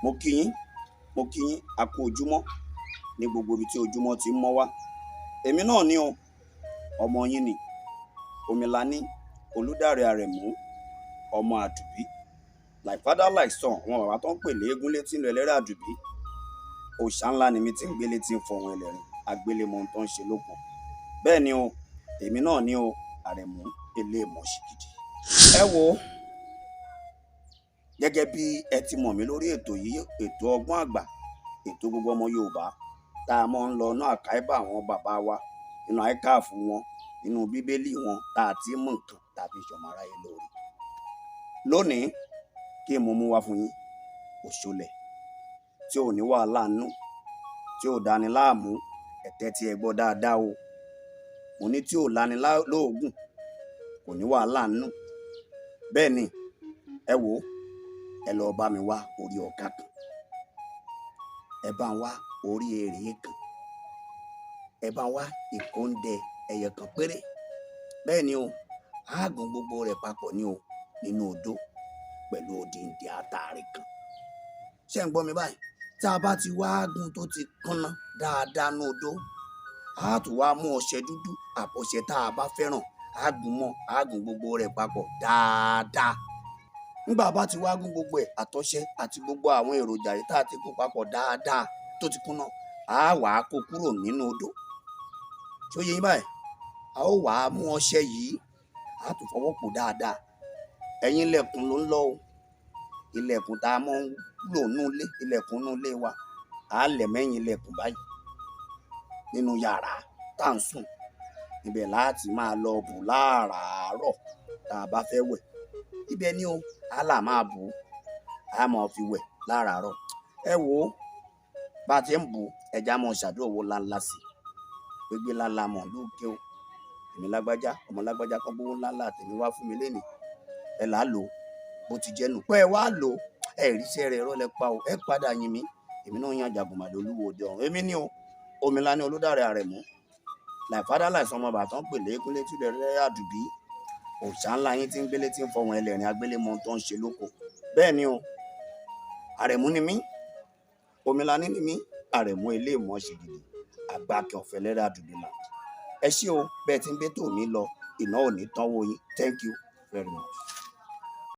mo kí yín a kú ojúmọ́ ní gbogbo ibi tí ojúmọ́ ti ń mọ́ wá. Èmi náà ni o, ọmọ yín ni, Omilani Olúdáre Àrẹ̀mú, ọmọ Àdùbí, like father like son, àwọn bàbá tó ń pè léégún létí ń lọ ẹlẹ́rẹ̀ Àdùbí. Òòṣà ńlá ni mi tí ń gbé létí ń fọhùn ẹlẹ́rìn, agbélémọ ohun tó ń ṣe lóko. Bẹ́ẹ̀ ni o, èmi náà ni o, Àrẹ̀mú eléèmọ̀ ṣìgìdì. Ẹ wo, gẹ́gẹ́ bí ẹ ti mọ̀ mí lórí ètò yìí, ètò ọgbọ́n àgbà, ètò gbogbo ọmọ Yorùbá tá a mọ̀ ń lọ náà àkáìbà àwọn bàbá wa, nínú àìkáàfù wọn, nínú bíbélì wọn tá a ti mú nǹkan tàbí ìṣọ̀mọ̀ aráyé lórí. Lónìí kí mo mú wá fún yín òṣòlẹ̀ tí ò ní wàhálà nú, tí ò dání láàmú, ẹ̀tẹ́ tí ẹ gbọ́ dáadáa o. Mo ní tí ò lani lóògùn, kò ní wàhálà nú. Bẹ́ẹ̀ ni, ẹ wò ó, ẹ lọ bá mi wá orí ọ̀ká kan, ẹ bá ń wá orí èrè kan, ẹ bá ń wá ìkóńdẹ ẹyẹ kan péré. Bẹ́ẹ̀ ni o, àágùn gbogbo rẹ̀ papọ̀ ni o nínú odó pẹ̀lú odindi àtàrí kan. Ṣé ń gbọ́ mi báyìí? Tá a bá ti wá àágùn tó ti kúnná dáadáa ní odó, a tún wá mú ọṣẹ dúdú àbọ̀ṣẹ tá a bá fẹ́ràn, àágùn gbogbo rẹ̀ papọ̀ dáadáa. Nígbà bá ti wá gún gbogbo ẹ̀, àtọṣẹ àti gbogbo àwọn èròjà yìí tá a ti kó papọ̀ dáadáa tó ti kúnná, a wà á kó kúrò nínú odó. Ṣó yé yín báyìí? A ó wà á mú ọṣẹ yìí, a tún fọwọ́ pò dáadáa. Ẹ̀yin ilẹ̀kùn ló ń lọ o, ilẹ̀kùn tá a mọ̀ ń lò nú ilé, ilẹ̀kùn nú ilé wa, a lẹ̀ mẹ́yìn ilẹ̀kùn báyìí nínú yàrá tá à ń sùn. Ibẹ̀ láti máa lọ bù láràárọ̀ tá a bá fẹ́ wẹ̀. Ibẹ̀ ni o, a là máa bù, a máa fi wẹ̀ láràárọ̀. Ẹ wò ó, bá a ti ń bù, ẹja mọ̀ ṣàdúrà owó ńláńlá sí i. Gbégbé ńláńlá mọ̀ lókè o. Èmi lágbájá, ọmọ lágbájá kan gbówó ńláńlá tèmi wá fún mi lénìí. Ẹ là á lò ó, bó ti jẹ́ nù. Pé ẹ wá lò ó, ẹ ríṣẹ́ rẹ̀ rọ́lẹ́ pa o, ẹ padà yìn mí. Èmi náà yan Àjàgùnmàlè Olúwo òde ọ̀run. Èmi ni o, Omilani Olúdáre Àrẹ̀mú. Like father like son, ọmọ bàbá tó ń pè léégún létí ń lọ ẹlẹ́rẹ̀ Àdùbí. Òòṣà ńlá yín tí ń gbé létí ń fọhùn ẹlẹ́rìn, agbélémọ ohun tó ń ṣe lóko. Bẹ́ẹ̀ ni o, Àrẹ̀mú ni mí, Omilani ni mí, Àrẹ̀mú eléèmọ̀ ṣìgìdì, àgbàkẹ́ ọ̀fẹ́ ẹlẹ́rẹ̀ Àdùbí là. Ẹ ṣé o, bẹ́ẹ̀ tí ń gbé tòmí lọ, iná ò ní tán wó yín. Thank you very much.